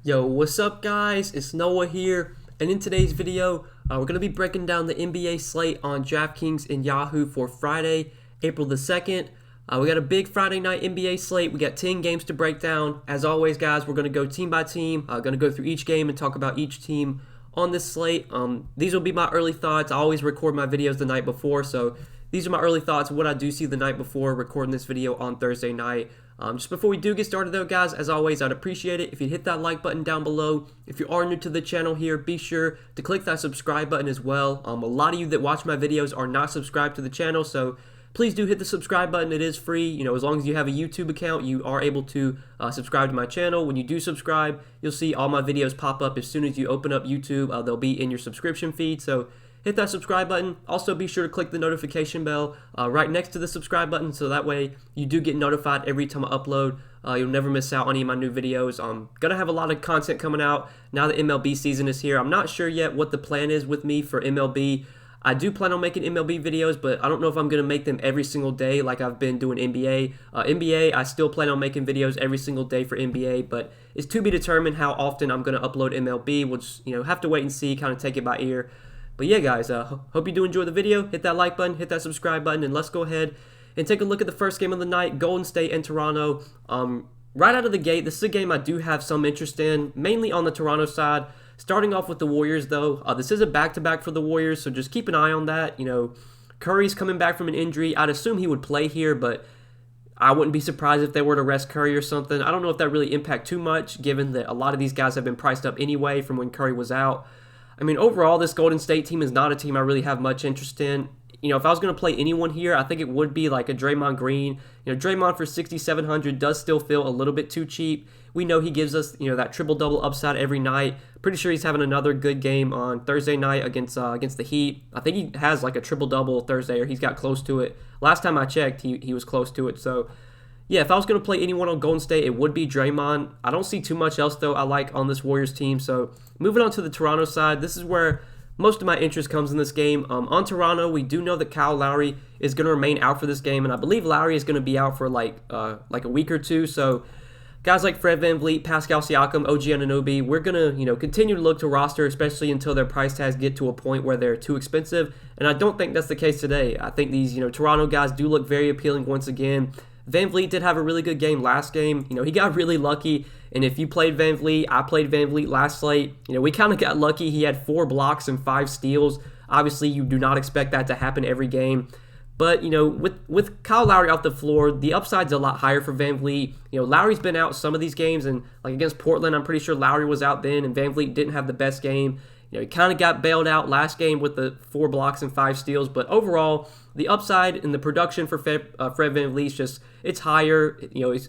Yo, what's up guys? It's Noah here, and in today's video, we're going to be breaking down the NBA slate on Draftkings and Yahoo for Friday, April the 2nd. We got a big Friday night NBA slate. We got 10 games to break down. As always, guys, we're going to go team by team. Going to go through each game and talk about each team on this slate. These will be my early thoughts. I always record my videos the night before, so these are my early thoughts of what I do see the night before recording this video on Thursday night. Just before we do get started though, guys, as always, I'd appreciate it if you'd hit that like button down below. If you are new to the channel here, be sure to click that subscribe button as well. A lot of you that watch my videos are not subscribed to the channel, so please do hit the subscribe button. It is free. You know, as long as you have a YouTube account, you are able to subscribe to my channel. When you do subscribe, you'll see all my videos pop up as soon as you open up YouTube. They'll be in your subscription feed, so hit that subscribe button. Also, be sure to click the notification bell right next to the subscribe button, so that way you do get notified every time I upload. You'll never miss out on any of my new videos. Gonna have a lot of content coming out now that MLB season is here. I'm not sure yet what the plan is with me for MLB. I do plan on making MLB videos, but I don't know if I'm going to make them every single day like I've been doing NBA. NBA, I still plan on making videos every single day for NBA, but it's to be determined how often I'm going to upload MLB. We'll just, have to wait and see, kind of take it by ear. But yeah, guys, hope you do enjoy the video. Hit that like button, hit that subscribe button, and let's go ahead and take a look at the first game of the night, Golden State and Toronto. Right out of the gate, this is a game I do have some interest in, mainly on the Toronto side. Starting off with the Warriors, though, this is a back-to-back for the Warriors, so just keep an eye on that. Curry's coming back from an injury. I'd assume he would play here, but I wouldn't be surprised if they were to rest Curry or something. I don't know if that really impact too much, given that a lot of these guys have been priced up anyway from when Curry was out. I mean, overall, this Golden State team is not a team I really have much interest in. If I was going to play anyone here, I think it would be like a Draymond Green. Draymond for 6,700 does still feel a little bit too cheap. We know he gives us, that triple-double upside every night. Pretty sure he's having another good game on Thursday night against the Heat. I think he has like a triple-double Thursday, or he's got close to it. Last time I checked, he was close to it. So, yeah, if I was going to play anyone on Golden State, it would be Draymond. I don't see too much else, though, I like on this Warriors team. So, moving on to the Toronto side, this is where most of my interest comes in this game. On Toronto, we do know that Kyle Lowry is going to remain out for this game, and I believe Lowry is going to be out for like a week or two. So, guys like Fred VanVleet, Pascal Siakam, OG Anunoby, we're going to continue to look to roster, especially until their price tags get to a point where they're too expensive. And I don't think that's the case today. I think these Toronto guys do look very appealing once again. VanVleet did have a really good game last game. He got really lucky. And if you played VanVleet, I played VanVleet last slate. We kind of got lucky. He had 4 blocks and 5 steals. Obviously, you do not expect that to happen every game. But, with Kyle Lowry off the floor, the upside's a lot higher for VanVleet. Lowry's been out some of these games, and like against Portland, I'm pretty sure Lowry was out then, and VanVleet didn't have the best game. He kind of got bailed out last game with the 4 blocks and 5 steals, but overall, the upside in the production for Fred VanVleet it's higher.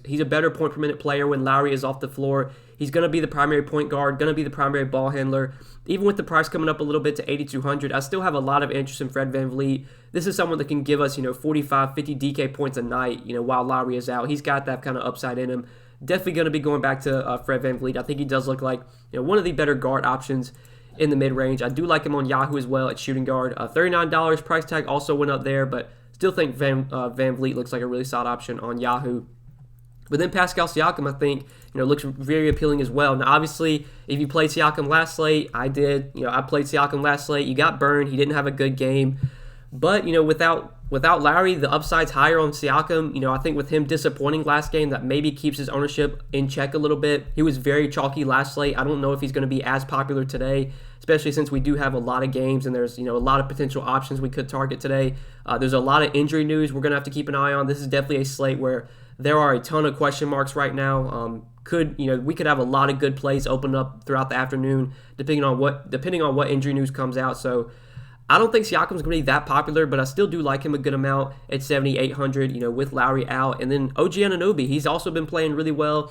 He's a better point per minute player when Lowry is off the floor. He's going to be the primary point guard, going to be the primary ball handler. Even with the price coming up a little bit to 8,200, I still have a lot of interest in Fred VanVleet. This is someone that can give us, 45, 50 DK points a night, while Lowry is out. He's got that kind of upside in him. Definitely going to be going back to Fred VanVleet. I think he does look like, one of the better guard options in the mid-range. I do like him on Yahoo as well at shooting guard. $39 price tag also went up there, but still think VanVleet looks like a really solid option on Yahoo. But then Pascal Siakam, I think, looks very appealing as well. Now, obviously, if you played Siakam last slate, I did. I played Siakam last slate. You got burned. He didn't have a good game. But, without Lowry, the upside's higher on Siakam. I think with him disappointing last game, that maybe keeps his ownership in check a little bit. He was very chalky last slate. I don't know if he's going to be as popular today, especially since we do have a lot of games and there's, a lot of potential options we could target today. There's a lot of injury news we're going to have to keep an eye on. This is definitely a slate where there are a ton of question marks right now. We could have a lot of good plays open up throughout the afternoon, depending on what injury news comes out. So I don't think Siakam's going to be that popular, but I still do like him a good amount at 7,800, with Lowry out. And then OG Anunoby, he's also been playing really well,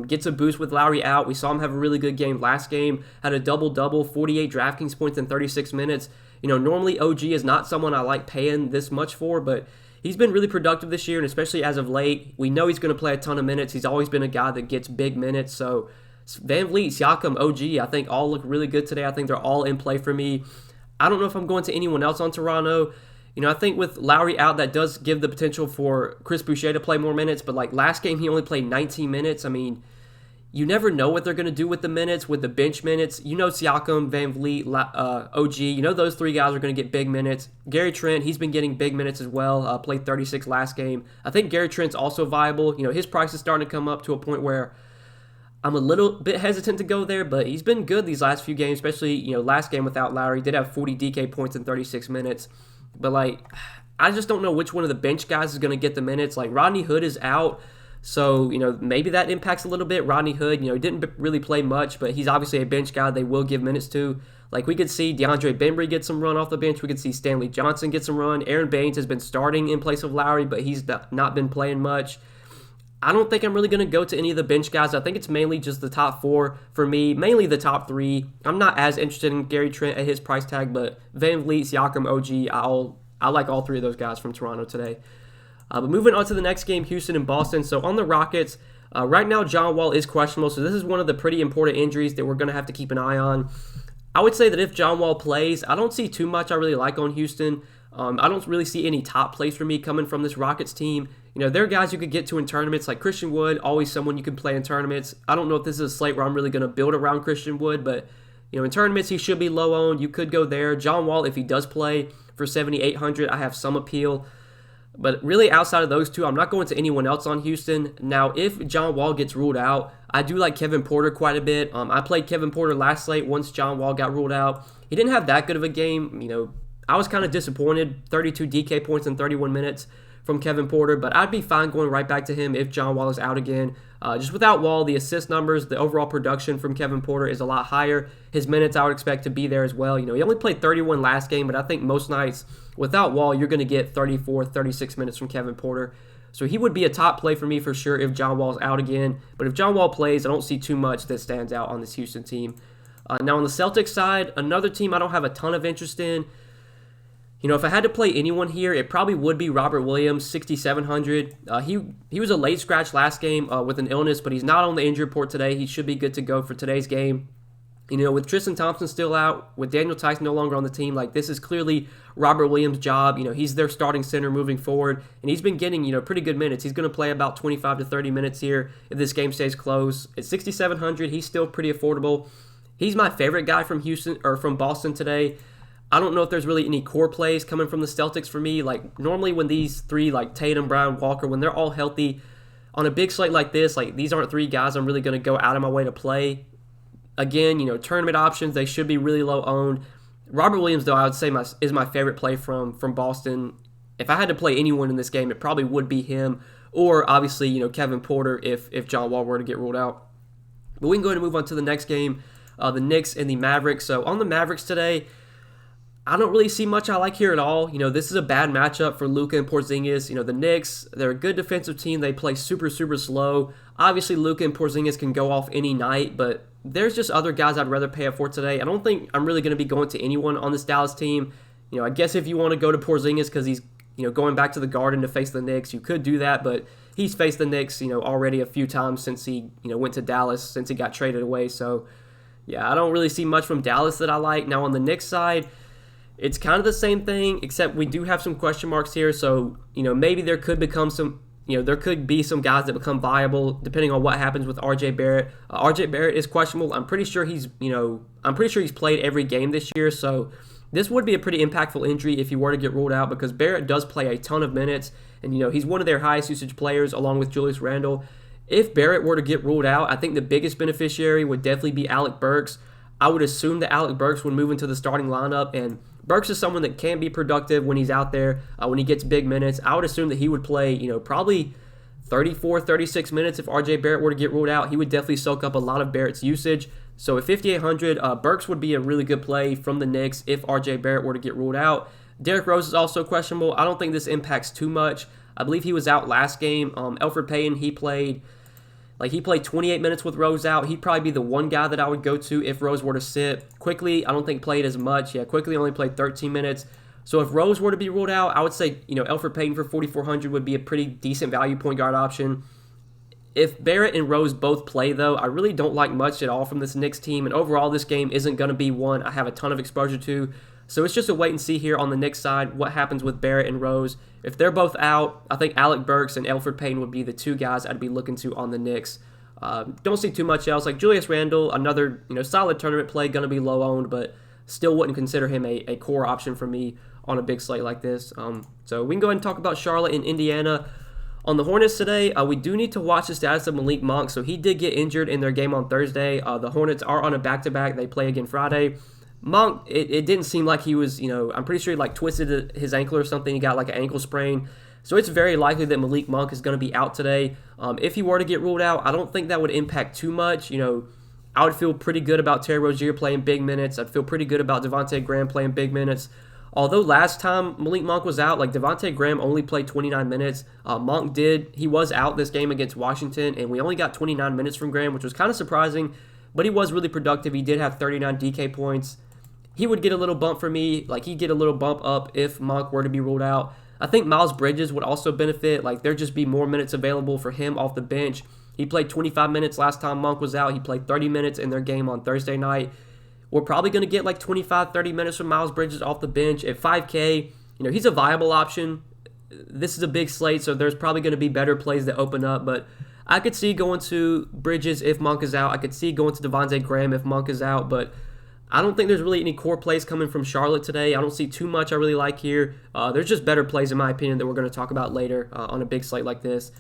gets a boost with Lowry out. We saw him have a really good game last game, had a double-double, 48 Draftkings points in 36 minutes. Normally OG is not someone I like paying this much for, but he's been really productive this year, and especially as of late. We know he's going to play a ton of minutes. He's always been a guy that gets big minutes. So VanVleet, Siakam, OG, I think all look really good today. I think they're all in play for me. I don't know if I'm going to anyone else on Toronto. I think with Lowry out, that does give the potential for Chris Boucher to play more minutes. But like last game, he only played 19 minutes. I mean, you never know what they're going to do with the minutes, with the bench minutes. You know Siakam, Van Vliet, OG, you know those three guys are going to get big minutes. Gary Trent, he's been getting big minutes as well, played 36 last game. I think Gary Trent's also viable. You know, his price is starting to come up to a point where I'm a little bit hesitant to go there, but he's been good these last few games, especially, you know, last game without Lowry. He did have 40 DK points in 36 minutes. But, like, I just don't know which one of the bench guys is going to get the minutes. Like, Rodney Hood is out, so, you know, maybe that impacts a little bit. Rodney Hood, you know, he didn't really play much, but he's obviously a bench guy they will give minutes to. Like, we could see DeAndre Bembry get some run off the bench. We could see Stanley Johnson get some run. Aaron Baines has been starting in place of Lowry, but he's not been playing much. I don't think I'm really going to go to any of the bench guys. I think it's mainly just the top four for me, mainly the top three. I'm not as interested in Gary Trent at his price tag, but Van Vliet, Siakam, OG, I like all three of those guys from Toronto today. But moving on to the next game, Houston and Boston. So on the Rockets, right now John Wall is questionable, so this is one of the pretty important injuries that we're going to have to keep an eye on. I would say that if John Wall plays, I don't see too much I really like on Houston. I don't really see any top plays for me coming from this Rockets team. You know, there are guys you could get to in tournaments, like Christian Wood, always someone you can play in tournaments. I don't know if this is a slate where I'm really going to build around Christian Wood, but, you know, in tournaments he should be low owned. You could go there. John Wall, if he does play for 7,800, I have some appeal. But really, outside of those two, I'm not going to anyone else on Houston. Now, if John Wall gets ruled out, I do like Kevin Porter quite a bit. I played Kevin Porter last slate once John Wall got ruled out. He didn't have that good of a game. You know, I was kind of disappointed. 32 DK points in 31 minutes from Kevin Porter, but I'd be fine going right back to him if John Wall is out again. Just without Wall, the assist numbers, the overall production from Kevin Porter is a lot higher. His minutes I would expect to be there as well. You know, he only played 31 last game, but I think most nights without Wall, you're going to get 34, 36 minutes from Kevin Porter. So he would be a top play for me for sure if John Wall's out again. But if John Wall plays, I don't see too much that stands out on this Houston team. Now on the Celtics side, another team I don't have a ton of interest in. You know, if I had to play anyone here, it probably would be Robert Williams, 6,700. He was a late scratch last game with an illness, but he's not on the injury report today. He should be good to go for today's game. You know, with Tristan Thompson still out, with Daniel Tice no longer on the team, like this is clearly Robert Williams' job. You know, he's their starting center moving forward, and he's been getting, you know, pretty good minutes. He's going to play about 25 to 30 minutes here if this game stays close. At 6,700, he's still pretty affordable. He's my favorite guy from Houston or from Boston today. I don't know if there's really any core plays coming from the Celtics for me. Like, normally when these three, like Tatum, Brown, Walker, when they're all healthy on a big slate like this, like these aren't three guys I'm really going to go out of my way to play. Again, you know, tournament options, they should be really low owned. Robert Williams, though, I would say is my favorite play from Boston. If I had to play anyone in this game, it probably would be him, or obviously, you know, Kevin Porter if John Wall were to get ruled out. But we can go ahead and move on to the next game, the Knicks and the Mavericks. So on the Mavericks today, I don't really see much I like here at all. You know, this is a bad matchup for Luka and Porzingis. You know, the Knicks, they're a good defensive team. They play super, super slow. Obviously, Luka and Porzingis can go off any night, but there's just other guys I'd rather pay up for today. I don't think I'm really going to be going to anyone on this Dallas team. You know, I guess if you want to go to Porzingis because he's, you know, going back to the Garden to face the Knicks, you could do that, but he's faced the Knicks, you know, already a few times since he, you know, went to Dallas, since he got traded away. So, yeah, I don't really see much from Dallas that I like. Now, on the Knicks side, it's kind of the same thing, except we do have some question marks here. So, you know, maybe there could become some, you know, there could be some guys that become viable depending on what happens with RJ Barrett. RJ Barrett is questionable. I'm pretty sure he's played every game this year. So this would be a pretty impactful injury if he were to get ruled out, because Barrett does play a ton of minutes, and, you know, he's one of their highest usage players along with Julius Randle. If Barrett were to get ruled out, I think the biggest beneficiary would definitely be Alec Burks. I would assume that Alec Burks would move into the starting lineup, and Burks is someone that can be productive when he's out there, when he gets big minutes. I would assume that he would play, you know, probably 34, 36 minutes if RJ Barrett were to get ruled out. He would definitely soak up a lot of Barrett's usage. So at 5,800, Burks would be a really good play from the Knicks if RJ Barrett were to get ruled out. Derrick Rose is also questionable. I don't think this impacts too much. I believe he was out last game. Elfrid Payton, he played 28 minutes with Rose out. He'd probably be the one guy that I would go to if Rose were to sit. Quickly, I don't think played as much. Yeah, Quickly only played 13 minutes. So if Rose were to be ruled out, I would say, you know, Elfrid Payton for 4,400 would be a pretty decent value point guard option. If Barrett and Rose both play, though, I really don't like much at all from this Knicks team. And overall, this game isn't going to be one I have a ton of exposure to. So it's just a wait and see here on the Knicks side, what happens with Barrett and Rose. If they're both out, I think Alec Burks and Elfrid Payton would be the two guys I'd be looking to on the Knicks. Don't see too much else. Like Julius Randle, another solid tournament play, going to be low owned, but still wouldn't consider him a core option for me on a big slate like this. So we can go ahead and talk about Charlotte and Indiana. On the Hornets today, we do need to watch the status of Malik Monk. So he did get injured in their game on Thursday. The Hornets are on a back-to-back. They play again Friday. Monk, it didn't seem like he was, I'm pretty sure he twisted his ankle or something. He got like an ankle sprain. So it's very likely that Malik Monk is going to be out today. If he were to get ruled out, I don't think that would impact too much. I would feel pretty good about Terry Rozier playing big minutes. I'd feel pretty good about Devontae Graham playing big minutes. Although last time Malik Monk was out, Devontae Graham only played 29 minutes. Monk he was out this game against Washington, and we only got 29 minutes from Graham, which was kind of surprising, but he was really productive. He did have 39 DK points. He would get a little bump for me, he'd get a little bump up if Monk were to be ruled out. I think Miles Bridges would also benefit, there'd just be more minutes available for him off the bench. He played 25 minutes last time Monk was out. He played 30 minutes in their game on Thursday night. We're probably going to get 25, 30 minutes from Miles Bridges off the bench. At 5K, he's a viable option. This is a big slate, so there's probably going to be better plays that open up. But I could see going to Bridges if Monk is out. I could see going to Devontae Graham if Monk is out. But I don't think there's really any core plays coming from Charlotte today. I don't see too much I really like here. There's just better plays, in my opinion, that we're going to talk about later on a big slate like this.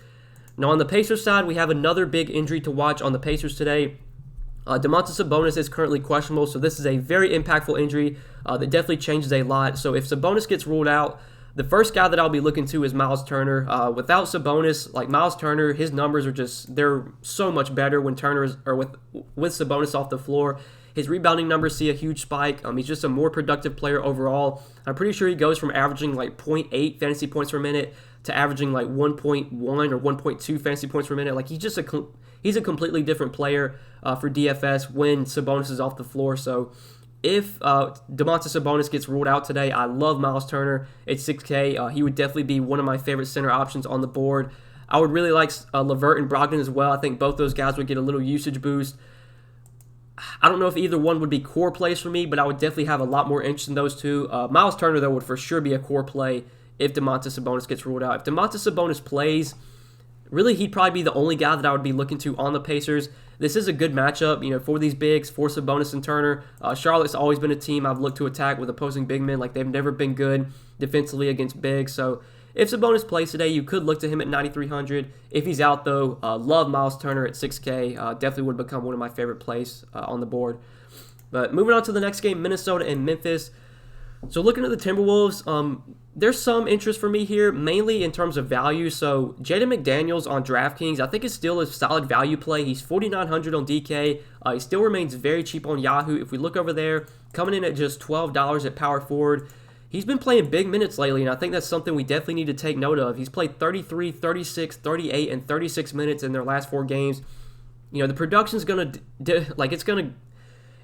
Now, on the Pacers side, we have another big injury to watch on the Pacers today. Domantas Sabonis is currently questionable, so this is a very impactful injury that definitely changes a lot. So if Sabonis gets ruled out, the first guy that I'll be looking to is Miles Turner. Without Sabonis, Miles Turner, his numbers are they're so much better when Turner is, or with Sabonis off the floor. His rebounding numbers see a huge spike. He's just a more productive player overall. I'm pretty sure he goes from averaging 0.8 fantasy points per minute to averaging 1.1 or 1.2 fantasy points per minute. He's a completely different player for DFS when Sabonis is off the floor. So if Domantas Sabonis gets ruled out today, I love Miles Turner at 6K. He would definitely be one of my favorite center options on the board. I would really like LeVert and Brogdon as well. I think both those guys would get a little usage boost. I don't know if either one would be core plays for me, but I would definitely have a lot more interest in those two. Miles Turner, though, would for sure be a core play if Domantas Sabonis gets ruled out. If Domantas Sabonis plays, really, he'd probably be the only guy that I would be looking to on the Pacers. This is a good matchup, for these bigs, for Sabonis and Turner. Charlotte's always been a team I've looked to attack with opposing big men. They've never been good defensively against bigs. So if Sabonis plays today, you could look to him at 9,300. If he's out, though, love Miles Turner at 6K. Definitely would become one of my favorite plays on the board. But moving on to the next game, Minnesota and Memphis. So looking at the Timberwolves, there's some interest for me here, mainly in terms of value. So Jaden McDaniels on Draftkings, I think is still a solid value play. He's 4,900 on DK. He still remains very cheap on Yahoo. If we look over there, coming in at just $12 at power forward. He's been playing big minutes lately, and I think that's something we definitely need to take note of. He's played 33, 36, 38, and 36 minutes in their last 4 games. The production's going to,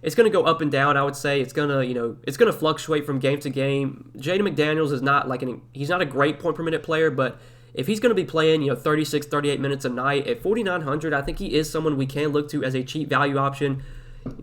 it's going to go up and down, I would say. It's going to fluctuate from game to game. Jaden McDaniels is not he's not a great point per minute player, but if he's going to be playing, 36, 38 minutes a night at 4,900, I think he is someone we can look to as a cheap value option.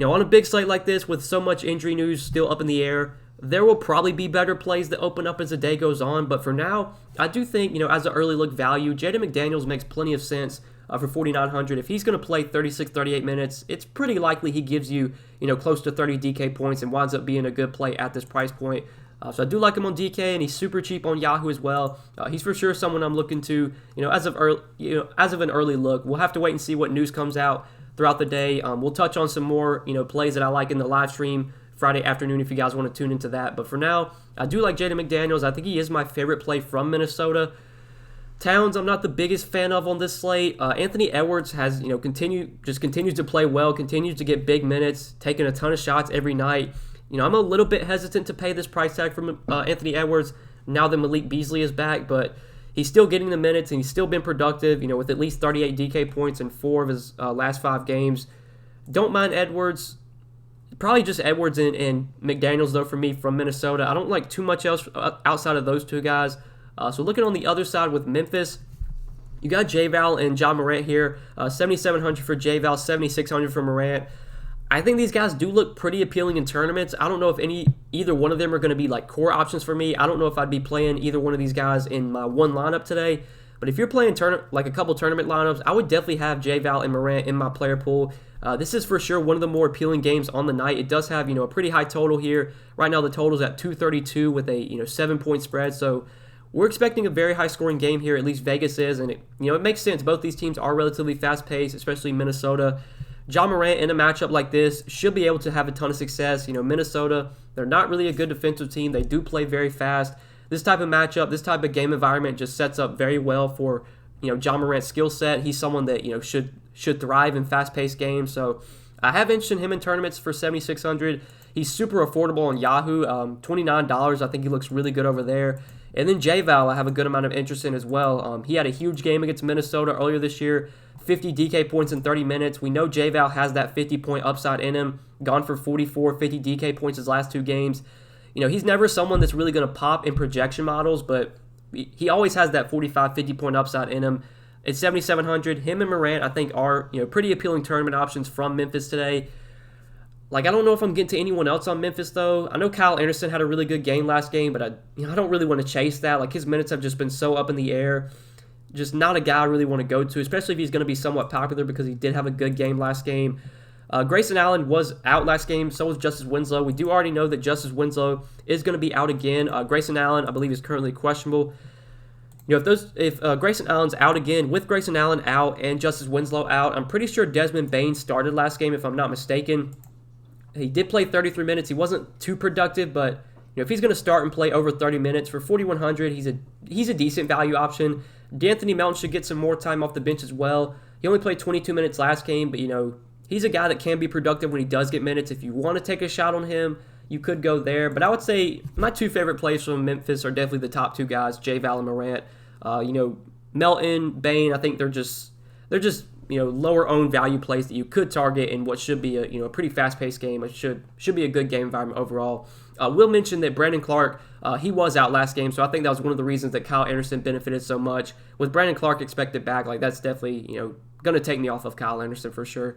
On a big slate like this with so much injury news still up in the air, there will probably be better plays that open up as the day goes on, but for now, I do think, as an early look value, Jaden McDaniels makes plenty of sense for 4,900. If he's going to play 36, 38 minutes, it's pretty likely he gives you, close to 30 DK points and winds up being a good play at this price point. So I do like him on DK, and he's super cheap on Yahoo as well. He's for sure someone I'm looking to, as of an early look. We'll have to wait and see what news comes out throughout the day. We'll touch on some more, plays that I like in the live stream Friday afternoon if you guys want to tune into that. But for now, I do like Jaden McDaniels. I think he is my favorite play from Minnesota. Towns, I'm not the biggest fan of on this slate. Anthony Edwards has, continues to play well, continues to get big minutes, taking a ton of shots every night. I'm a little bit hesitant to pay this price tag from Anthony Edwards now that Malik Beasley is back, but he's still getting the minutes and he's still been productive, with at least 38 DK points in 4 of his last 5 games. Don't mind Edwards. Probably just Edwards and McDaniels, though, for me from Minnesota. I don't like too much else outside of those two guys. So looking on the other side with Memphis, you got J-Val and John Morant here. 7,700 for J-Val, 7,600 for Morant. I think these guys do look pretty appealing in tournaments. I don't know if either one of them are going to be core options for me. I don't know if I'd be playing either one of these guys in my one lineup today. But if you're playing like a couple tournament lineups, I would definitely have J-Val and Morant in my player pool. This is for sure one of the more appealing games on the night. It does have, a pretty high total here. Right now the total's at 232 with a, 7-point spread. So we're expecting a very high-scoring game here, at least Vegas is, and it makes sense. Both these teams are relatively fast-paced, especially Minnesota. Ja Morant in a matchup like this should be able to have a ton of success. Minnesota, they're not really a good defensive team. They do play very fast. This type of matchup, this type of game environment just sets up very well for, Ja Morant's skill set. He's someone that, should thrive in fast-paced games. So I have interest in him in tournaments for 7,600. He's super affordable on Yahoo, $29. I think he looks really good over there. And then J-Val, I have a good amount of interest in as well. He had a huge game against Minnesota earlier this year, 50 DK points in 30 minutes. We know J-Val has that 50-point upside in him, gone for 44, 50 DK points his last 2 games. He's never someone that's really going to pop in projection models, but he always has that 45, 50-point upside in him. At 7,700, him and Morant, I think, are pretty appealing tournament options from Memphis today. I don't know if I'm getting to anyone else on Memphis, though. I know Kyle Anderson had a really good game last game, but I don't really want to chase that. His minutes have just been so up in the air. Just not a guy I really want to go to, especially if he's going to be somewhat popular because he did have a good game last game. Grayson Allen was out last game, so was Justice Winslow. We do already know that Justice Winslow is going to be out again. Grayson Allen, I believe, is currently questionable. If Grayson Allen's out again, with Grayson Allen out and Justice Winslow out, I'm pretty sure Desmond Bane started last game, if I'm not mistaken. He did play 33 minutes. He wasn't too productive, but if he's going to start and play over 30 minutes for 4,100, he's a decent value option. D'Anthony Melton should get some more time off the bench as well. He only played 22 minutes last game, but he's a guy that can be productive when he does get minutes. If you want to take a shot on him, you could go there. But I would say my 2 favorite plays from Memphis are definitely the top 2 guys, J-Val and Morant. Melton, Bane, I think they're just lower owned value plays that you could target in what should be a pretty fast-paced game. It should be a good game environment overall. We'll mention that Brandon Clark, he was out last game, so I think that was one of the reasons that Kyle Anderson benefited so much. With Brandon Clark expected back, that's definitely going to take me off of Kyle Anderson for sure.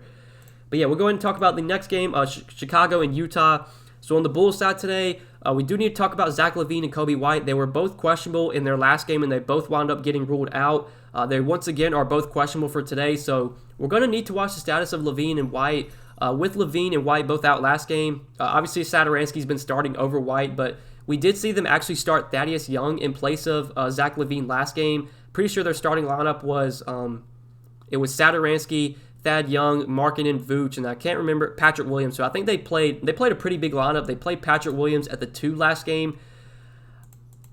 But yeah, we'll go ahead and talk about the next game, Chicago and Utah. So on the Bulls side today, we do need to talk about Zach LaVine and Kobe White. They were both questionable in their last game, and they both wound up getting ruled out. They once again are both questionable for today, so we're going to need to watch the status of LaVine and White. With LaVine and White both out last game, obviously Satoransky's been starting over White, but we did see them actually start Thaddeus Young in place of Zach LaVine last game. Pretty sure their starting lineup was it was Satoransky, Thad Young, Markkanen, Vooch, and I can't remember Patrick Williams. So I think they played a pretty big lineup. They played Patrick Williams at the 2 last game.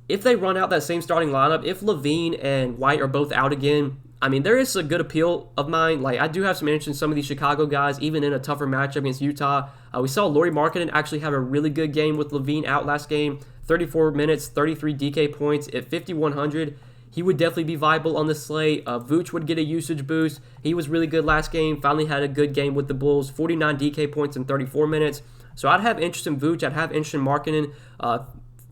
If they run out that same starting lineup, if LaVine and White are both out again, there is a good appeal of mine. I do have some interest in some of these Chicago guys, even in a tougher matchup against Utah. We saw Lauri Markkanen actually have a really good game with LaVine out last game. 34 minutes, 33 DK points at 5,100. He would definitely be viable on this slate. Vooch would get a usage boost. He was really good last game. Finally had a good game with the Bulls. 49 DK points in 34 minutes. So I'd have interest in Vooch. I'd have interest in Markkanen.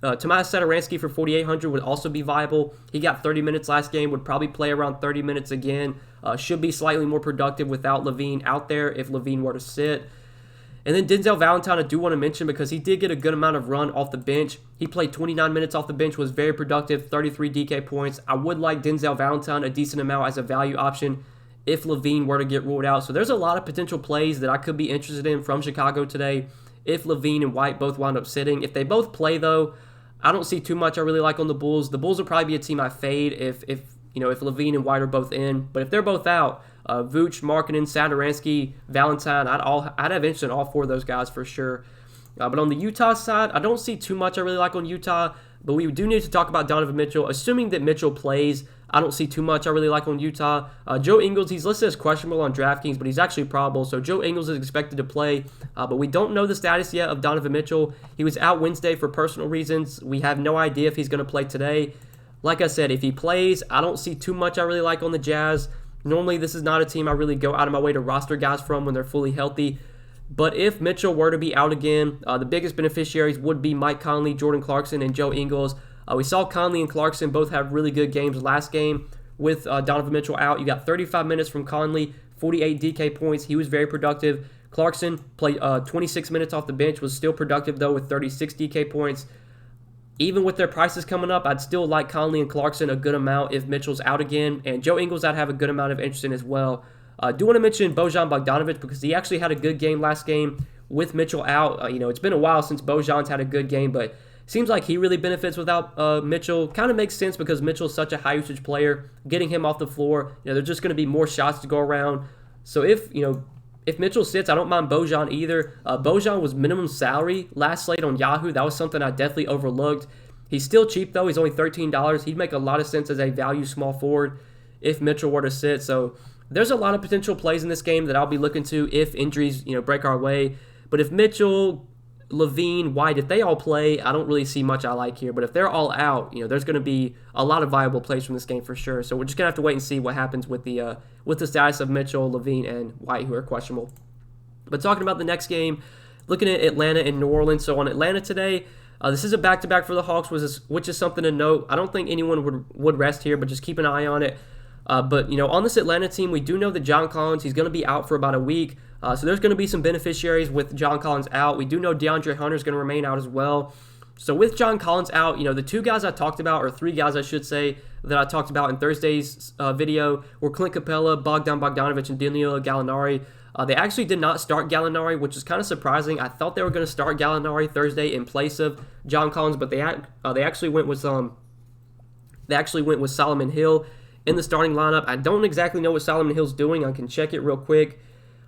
Tomas Satoransky for 4,800 would also be viable. He got 30 minutes last game. Would probably play around 30 minutes again. Should be slightly more productive without LaVine out there if LaVine were to sit. And then Denzel Valentine, I do want to mention because he did get a good amount of run off the bench. He played 29 minutes off the bench, was very productive, 33 DK points. I would like Denzel Valentine a decent amount as a value option if LaVine were to get ruled out. So there's a lot of potential plays that I could be interested in from Chicago today if LaVine and White both wound up sitting. If they both play, though, I don't see too much I really like on the Bulls. The Bulls will probably be a team I fade if LaVine and White are both in. But if they're both out, Vooch, Markkanen, Satoransky, Valentine, I'd have interest in all 4 of those guys for sure. But on the Utah side, I don't see too much I really like on Utah. But we do need to talk about Donovan Mitchell. Assuming that Mitchell plays, I don't see too much I really like on Utah. Joe Ingles, he's listed as questionable on Draftkings, but he's actually probable. So Joe Ingles is expected to play. But we don't know the status yet of Donovan Mitchell. He was out Wednesday for personal reasons. We have no idea if he's going to play today. Like I said, if he plays, I don't see too much I really like on the Jazz. Normally, this is not a team I really go out of my way to roster guys from when they're fully healthy. But if Mitchell were to be out again, the biggest beneficiaries would be Mike Conley, Jordan Clarkson, and Joe Ingles. We saw Conley and Clarkson both have really good games last game with Donovan Mitchell out. You got 35 minutes from Conley, 48 DK points. He was very productive. Clarkson played 26 minutes off the bench, was still productive, though, with 36 DK points. even with their prices coming up, I'd still like Conley and Clarkson a good amount if Mitchell's out again. And Joe Ingles, I'd have a good amount of interest in as well. I do want to mention Bojan Bogdanovic because he actually had a good game last game with Mitchell out. It's been a while since Bojan's had a good game, but seems like he really benefits without Mitchell. Kind of makes sense because Mitchell's such a high-usage player. Getting him off the floor, there's just going to be more shots to go around. So if Mitchell sits, I don't mind Bojan either. Bojan was minimum salary last slate on Yahoo. That was something I definitely overlooked. He's still cheap, though. He's only $13. He'd make a lot of sense as a value small forward if Mitchell were to sit. So there's a lot of potential plays in this game that I'll be looking to if injuries break our way. But if Mitchell, Levine, White, if they all play, I don't really see much I like here. But if they're all out, there's going to be a lot of viable plays from this game for sure. So we're just going to have to wait and see what happens with the status of Mitchell, Levine, and White, who are questionable. But talking about the next game, looking at Atlanta and New Orleans. So on Atlanta today, this is a back-to-back for the Hawks, which is something to note. I don't think anyone would rest here, but just keep an eye on it. But on this Atlanta team, we do know that John Collins, he's going to be out for about a week. So there's going to be some beneficiaries with John Collins out. We do know DeAndre Hunter is going to remain out as well. So with John Collins out, the two guys I talked about, or three guys I should say, that I talked about in Thursday's video were Clint Capella, Bogdan Bogdanovic, and Danilo Gallinari. They actually did not start Gallinari, which is kind of surprising. I thought they were going to start Gallinari Thursday in place of John Collins, but they actually went with Solomon Hill in the starting lineup. I don't exactly know what Solomon Hill's doing. I can check it real quick.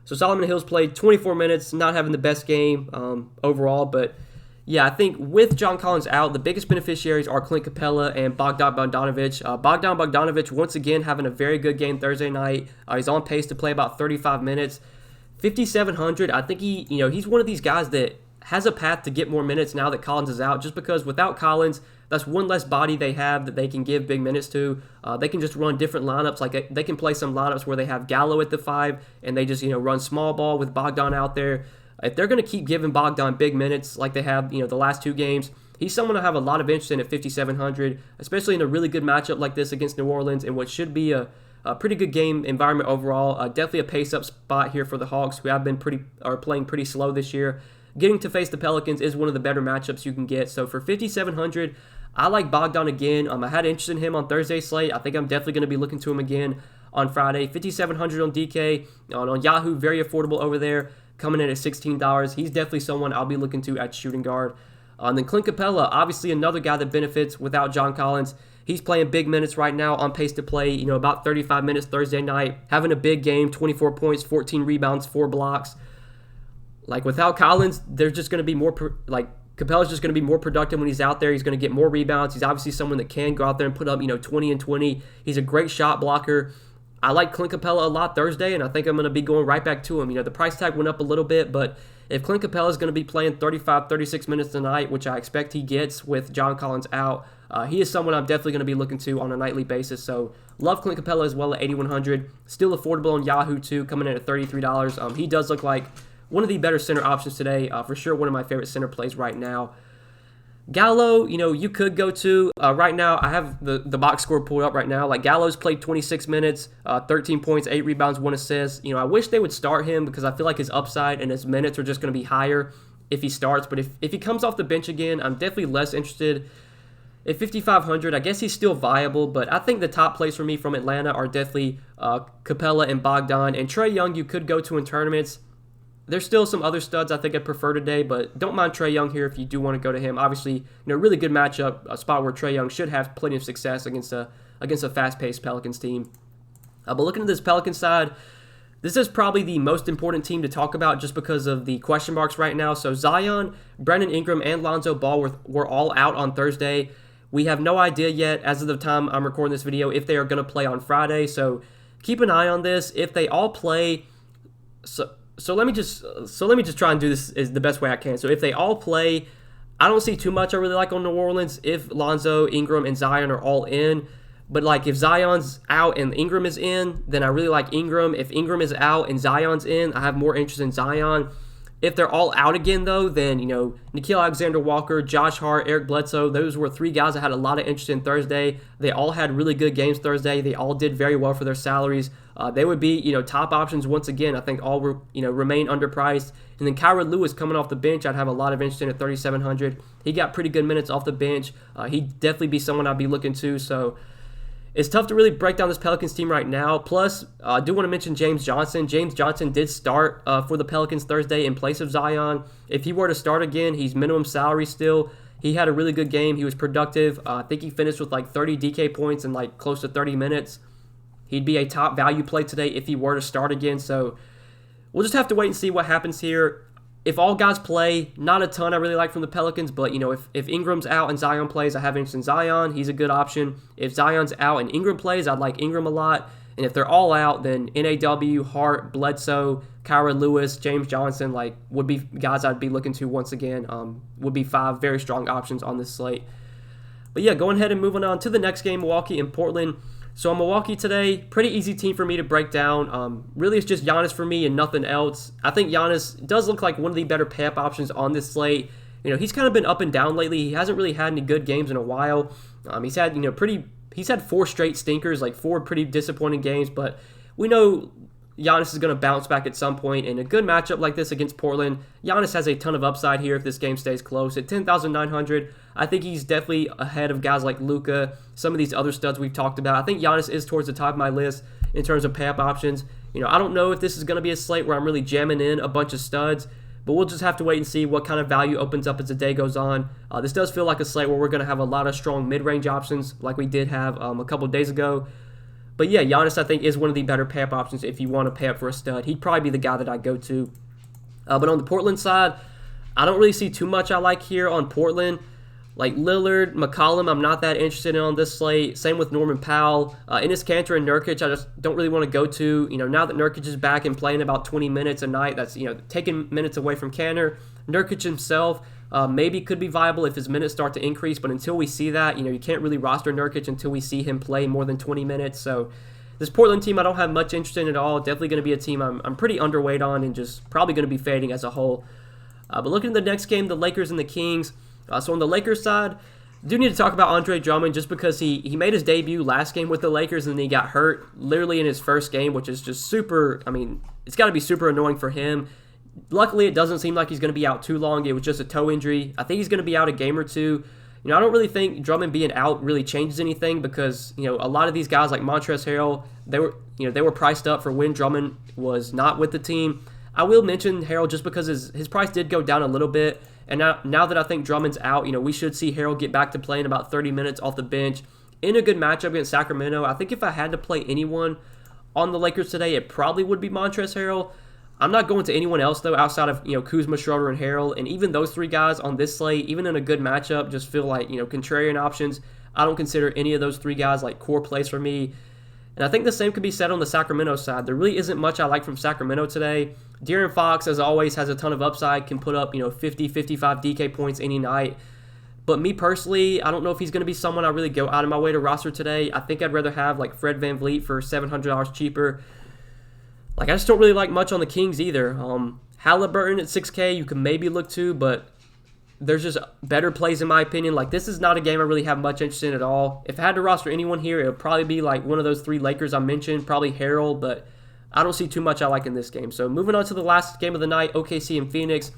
So Solomon Hill's played 24 minutes, not having the best game overall, but yeah, I think with John Collins out, the biggest beneficiaries are Clint Capella and Bogdan Bogdanovic. Bogdan Bogdanovic, once again, having a very good game Thursday night. He's on pace to play about 35 minutes. 5,700, I think he's one of these guys that has a path to get more minutes now that Collins is out, just because without Collins, that's one less body they have that they can give big minutes to. They can just run different lineups. Like they can play some lineups where they have Gallo at the 5 and they just run small ball with Bogdan out there. If they're going to keep giving Bogdan big minutes like they have the last two games, he's someone I have a lot of interest in at 5,700, especially in a really good matchup like this against New Orleans in what should be a pretty good game environment overall. Definitely a pace-up spot here for the Hawks, who have been playing pretty slow this year. Getting to face the Pelicans is one of the better matchups you can get. So for 5,700, I like Bogdan again. I had interest in him on Thursday's slate. I think I'm definitely going to be looking to him again on Friday. 5,700 on DK. On Yahoo, very affordable over there, coming in at $16. He's definitely someone I'll be looking to at shooting guard. And then Clint Capella, obviously another guy that benefits without John Collins. He's playing big minutes right now, on pace to play, about 35 minutes Thursday night. Having a big game, 24 points, 14 rebounds, 4 blocks. Like without Collins, there's just going to be more, Capella's just going to be more productive when he's out there. He's going to get more rebounds. He's obviously someone that can go out there and put up, 20 and 20. He's a great shot blocker. I like Clint Capella a lot Thursday, and I think I'm going to be going right back to him. The price tag went up a little bit, but if Clint Capella is going to be playing 35, 36 minutes tonight, which I expect he gets with John Collins out, he is someone I'm definitely going to be looking to on a nightly basis. So love Clint Capella as well at 8,100. Still affordable on Yahoo too, coming in at $33. He does look like one of the better center options today. For sure, one of my favorite center plays right now. Gallo, you could go to. Right now, I have the box score pulled up right now. Like Gallo's played 26 minutes, 13 points, 8 rebounds, 1 assist. I wish they would start him because I feel like his upside and his minutes are just going to be higher if he starts. But if he comes off the bench again, I'm definitely less interested. At 5,500, I guess he's still viable, but I think the top plays for me from Atlanta are definitely Capella and Bogdan. And Trae Young, you could go to in tournaments. There's still some other studs I think I prefer today, but don't mind Trae Young here if you do want to go to him. Obviously, really good matchup, a spot where Trae Young should have plenty of success against a fast-paced Pelicans team. But looking at this Pelicans side, this is probably the most important team to talk about just because of the question marks right now. So Zion, Brandon Ingram, and Lonzo Ball were all out on Thursday. We have no idea yet, as of the time I'm recording this video, if they are going to play on Friday. So keep an eye on this. If they all play, so let me just try and do this is the best way I can. So if they all play, I don't see too much I really like on New Orleans if Lonzo, Ingram, and Zion are all in. But if Zion's out and Ingram is in, then I really like Ingram. If Ingram is out and Zion's in, I have more interest in Zion. If they're all out again, though, then, Nickeil Alexander-Walker, Josh Hart, Eric Bledsoe, those were three guys I had a lot of interest in Thursday. They all had really good games Thursday. They all did very well for their salaries. They would be, top options once again. I think all remain underpriced. And then Kyra Lewis coming off the bench, I'd have a lot of interest in at 3,700. He got pretty good minutes off the bench. He'd definitely be someone I'd be looking to. So it's tough to really break down this Pelicans team right now. Plus, I do want to mention James Johnson. James Johnson did start for the Pelicans Thursday in place of Zion. If he were to start again, he's minimum salary still. He had a really good game. He was productive. I think he finished with like 30 DK points in like close to 30 minutes. He'd be a top value play today if he were to start again. So we'll just have to wait and see what happens here. If all guys play, not a ton I really like from the Pelicans, but, if Ingram's out and Zion plays, I have interest in Zion. He's a good option. If Zion's out and Ingram plays, I'd like Ingram a lot. And if they're all out, then NAW, Hart, Bledsoe, Kyra Lewis, James Johnson, would be guys I'd be looking to once again. Would be 5 very strong options on this slate. But yeah, going ahead and moving on to the next game, Milwaukee and Portland. So Milwaukee today, pretty easy team for me to break down. Really, it's just Giannis for me and nothing else. I think Giannis does look like one of the better pay-up options on this slate. He's kind of been up and down lately. He hasn't really had any good games in a while. He's had, he's had 4 straight stinkers, 4 pretty disappointing games. But we know Giannis is going to bounce back at some point. And a good matchup like this against Portland, Giannis has a ton of upside here if this game stays close. At 10,900, I think he's definitely ahead of guys like Luka, some of these other studs we've talked about. I think Giannis is towards the top of my list in terms of pay-up options. I don't know if this is going to be a slate where I'm really jamming in a bunch of studs, but we'll just have to wait and see what kind of value opens up as the day goes on. This does feel like a slate where we're going to have a lot of strong mid-range options like we did have a couple of days ago. But yeah, Giannis, I think, is one of the better pay-up options if you want to pay up for a stud. He'd probably be the guy that I go to. But on the Portland side, I don't really see too much I like here on Portland. Like Lillard, McCollum, I'm not that interested in on this slate. Same with Norman Powell. Enes Kanter and Nurkic, I just don't really want to go to. Now that Nurkic is back and playing about 20 minutes a night, that's, taking minutes away from Kanter. Nurkic himself maybe could be viable if his minutes start to increase, but until we see that, you can't really roster Nurkic until we see him play more than 20 minutes. So this Portland team I don't have much interest in at all. Definitely going to be a team I'm pretty underweight on and just probably going to be fading as a whole. But looking at the next game, the Lakers and the Kings. So on the Lakers side, I do need to talk about Andre Drummond just because he made his debut last game with the Lakers and then he got hurt literally in his first game, which is just super, it's got to be super annoying for him. Luckily, it doesn't seem like he's going to be out too long. It was just a toe injury. I think he's going to be out a game or two. I don't really think Drummond being out really changes anything because, a lot of these guys like Montrezl Harrell, they were priced up for when Drummond was not with the team. I will mention Harrell just because his price did go down a little bit. And now that I think Drummond's out, we should see Harrell get back to playing about 30 minutes off the bench in a good matchup against Sacramento. I think if I had to play anyone on the Lakers today, it probably would be Montrezl Harrell. I'm not going to anyone else, though, outside of, Kuzma, Schroeder, and Harrell. And even those 3 guys on this slate, even in a good matchup, just feel like, contrarian options. I don't consider any of those 3 guys like core plays for me. And I think the same could be said on the Sacramento side. There really isn't much I like from Sacramento today. De'Aaron Fox, as always, has a ton of upside, can put up, 50, 55 DK points any night. But me personally, I don't know if he's going to be someone I really go out of my way to roster today. I think I'd rather have like Fred VanVleet for $700 cheaper. I just don't really like much on the Kings either. Halliburton at 6K, you can maybe look to, but there's just better plays in my opinion. This is not a game I really have much interest in at all. If I had to roster anyone here, it would probably be one of those 3 Lakers I mentioned, probably Harrell, but I don't see too much I like in this game. So moving on to the last game of the night, OKC and Phoenix.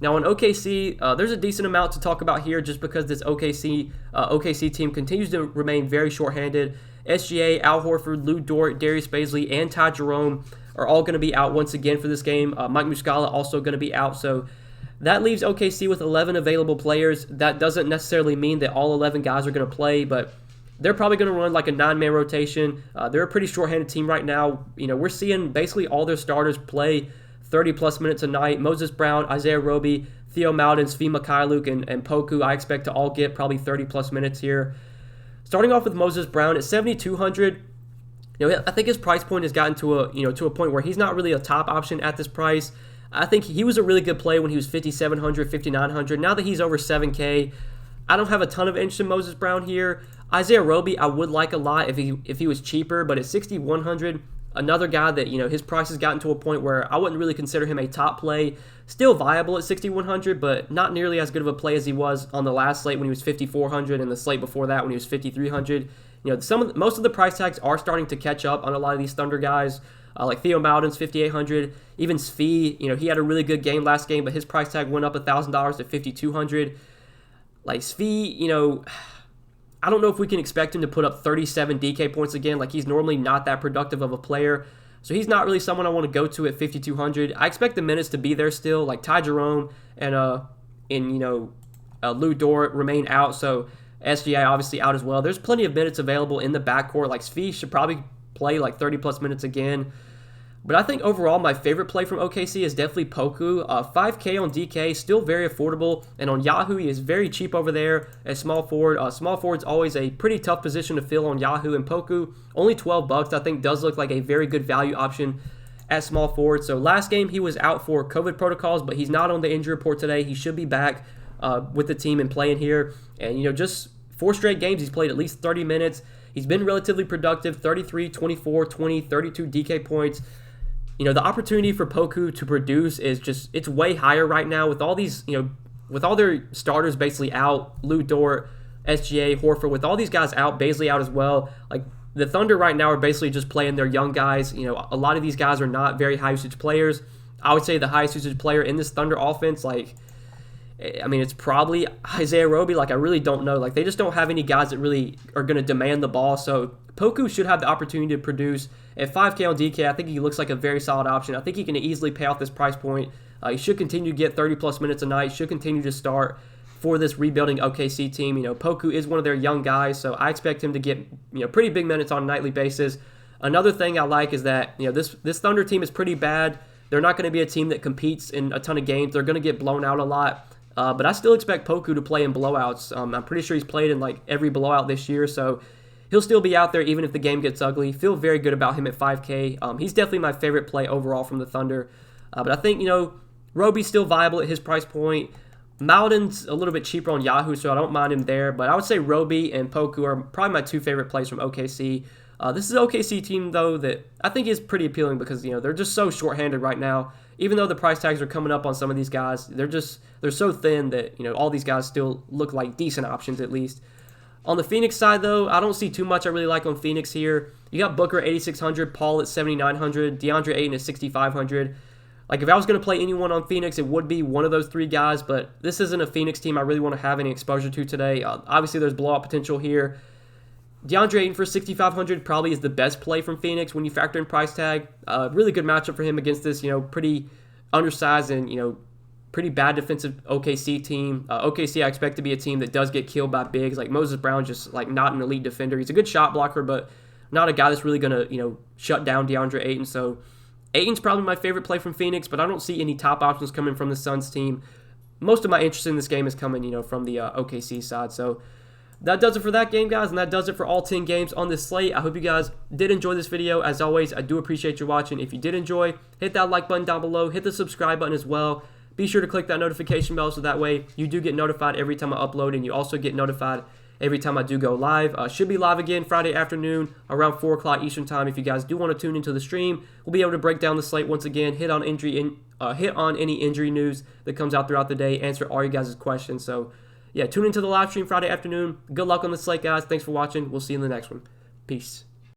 Now on OKC, there's a decent amount to talk about here just because this OKC team continues to remain very shorthanded. SGA, Al Horford, Lou Dort, Darius Bazley, and Ty Jerome are all going to be out once again for this game. Mike Muscala also going to be out, so that leaves OKC with 11 available players. That doesn't necessarily mean that all 11 guys are going to play, but they're probably going to run like a 9-man rotation. They're a pretty shorthanded team right now. We're seeing basically all their starters play 30-plus minutes a night. Moses Brown, Isaiah Roby, Theo Maledon, Svi Mikhailuk, and Poku, I expect to all get probably 30-plus minutes here. Starting off with Moses Brown at 7,200, I think his price point has gotten to a point where he's not really a top option at this price. I think he was a really good play when he was 5,700, 5,900. Now that he's over 7K, I don't have a ton of interest in Moses Brown here. Isaiah Roby, I would like a lot if he was cheaper, but at 6,100, Another guy that, his price has gotten to a point where I wouldn't really consider him a top play. Still viable at 6,100, but not nearly as good of a play as he was on the last slate when he was 5,400 and the slate before that when he was 5,300. Most of the price tags are starting to catch up on a lot of these Thunder guys. Like Theo Maledon's 5,800. Even Svi, he had a really good game last game, but his price tag went up $1,000 to 5,200. Like Svi, I don't know if we can expect him to put up 37 DK points again. Like, he's normally not that productive of a player. So he's not really someone I want to go to at 5,200. I expect the minutes to be there still. Like Ty Jerome and Lou Dort remain out. So SGA obviously out as well. There's plenty of minutes available in the backcourt. Like Svi should probably play like 30-plus minutes again. But I think overall my favorite play from OKC is definitely Poku. 5K on DK, still very affordable. And on Yahoo, he is very cheap over there as small forward. Small forward's always a pretty tough position to fill on Yahoo. And Poku, only $12, I think does look like a very good value option at small forward. So last game he was out for COVID protocols, but he's not on the injury report today. He should be back with the team and playing here. And, just 4 straight games he's played at least 30 minutes. He's been relatively productive, 33, 24, 20, 32 DK points. The opportunity for Poku to produce is it's way higher right now with all these, with all their starters basically out, Lou Dort, SGA, Horford, with all these guys out, Bazley out as well. Like, the Thunder right now are basically just playing their young guys. A lot of these guys are not very high usage players. I would say the highest usage player in this Thunder offense, it's probably Isaiah Roby. Like, I really don't know. Like, they just don't have any guys that really are going to demand the ball. So Poku should have the opportunity to produce. At 5K on DK, I think he looks like a very solid option. I think he can easily pay off this price point. He should continue to get 30-plus minutes a night, should continue to start for this rebuilding OKC team. Poku is one of their young guys, so I expect him to get pretty big minutes on a nightly basis. Another thing I like is that this Thunder team is pretty bad. They're not going to be a team that competes in a ton of games. They're going to get blown out a lot. But I still expect Poku to play in blowouts. I'm pretty sure he's played in every blowout this year, so he'll still be out there even if the game gets ugly. Feel very good about him at 5K. He's definitely my favorite play overall from the Thunder. But I think, Roby's still viable at his price point. Maledon's a little bit cheaper on Yahoo, so I don't mind him there. But I would say Roby and Poku are probably my 2 favorite plays from OKC. This is an OKC team, though, that I think is pretty appealing because, they're just so shorthanded right now. Even though the price tags are coming up on some of these guys, they're so thin that, all these guys still look like decent options at least. On the Phoenix side, though, I don't see too much I really like on Phoenix here. You got Booker at 8,600, Paul at 7,900, DeAndre Ayton at 6,500. Like, if I was going to play anyone on Phoenix, it would be one of those 3 guys, but this isn't a Phoenix team I really want to have any exposure to today. Obviously, there's blowout potential here. DeAndre Ayton for 6,500 probably is the best play from Phoenix when you factor in price tag. Really good matchup for him against this, pretty undersized and, pretty bad defensive OKC team. OKC I expect to be a team that does get killed by bigs. Like Moses Brown, just not an elite defender. He's a good shot blocker, but not a guy that's really going to, shut down DeAndre Ayton. So Ayton's probably my favorite play from Phoenix, but I don't see any top options coming from the Suns team. Most of my interest in this game is coming, from the OKC side. So that does it for that game, guys, and that does it for all 10 games on this slate. I hope you guys did enjoy this video. As always, I do appreciate you watching. If you did enjoy, hit that like button down below. Hit the subscribe button as well. Be sure to click that notification bell so that way you do get notified every time I upload, and you also get notified every time I do go live. Should be live again Friday afternoon around 4 o'clock Eastern Time. If you guys do want to tune into the stream, we'll be able to break down the slate once again, hit on any injury news that comes out throughout the day, answer all you guys' questions. So, yeah, tune into the live stream Friday afternoon. Good luck on the slate, guys. Thanks for watching. We'll see you in the next one. Peace.